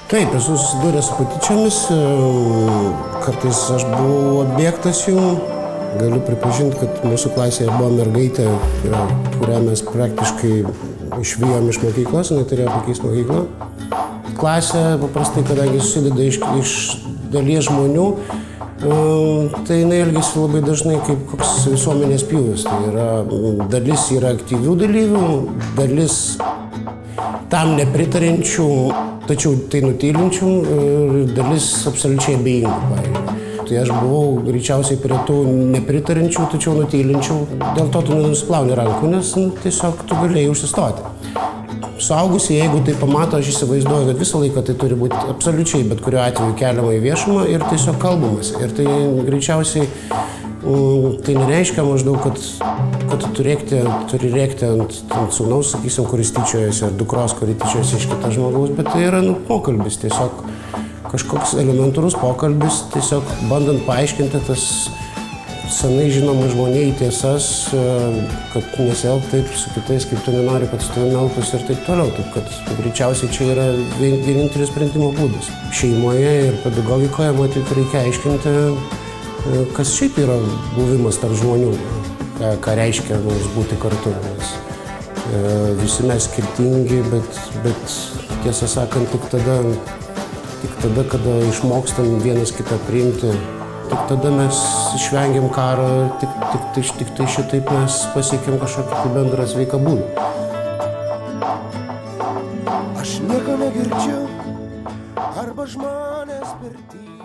Taip, esu susidūręs su patyčiomis, kartais aš buvau objektas jų. Galiu pripažinti, kad mūsų klasėje buvo mergaitė, kurią mes praktiškai išvijom iš mokyklos, jinai turėjo pakeisti mokyklą. Klasė paprastai, kadangi susideda iš dalies žmonių, tai jinai elgiasi labai dažnai kaip koks visuomenės pjūvis. Tai yra, dalis yra aktyvių dalyvių, dalis tam nepritarinčių, tačiau tai nutylinčių ir dalis absoliučiai abejingų, pavyzdžiui. Tai aš buvau greičiausiai prie tų nepritarinčių, tačiau nutylinčių. Dėl to tu nenusiplauni rankų, nes tiesiog tu galėjai užsistoti. Suaugusiai, jeigu tai pamato, aš įsivaizduoju, kad visą laiką tai turi būti absoliučiai bet kuriuo atveju keliama į viešumą ir tiesiog kalbamas. Ir tai greičiausiai tai nereiškia maždaug, kad tu turi rėkti ant sūnaus, sakysim, kuris tyčiojasi, ar dukros, kuri tyčiojasi iš kito žmogaus, bet tai yra pokalbis, tiesiog kažkoks elementarus pokalbis, tiesiog bandant paaiškinti tas senai žinomų žmonijai tiesas, kad nesielg taip su kitais, kaip tu nenori, kad su tavimi elgtųsi ir taip toliau. Taip kad greičiausiai čia yra vienintelis sprendimo būdas. Šeimoje ir pedagogikoje matyt reikia aiškinti, kas šiaip yra buvimas tarp žmonių, ką reiškia mums būti kartu. Nes visi mes skirtingi, bet tiesą sakant, tik tada, kada išmokstam vienas kitą priimti, tik tada mes išvengiam karo ir tik tai šitaip mes pasiekėm kažkokį bendrą sveiką būdą. Aš nieko negirdžiu, arba žmonės per tyliai.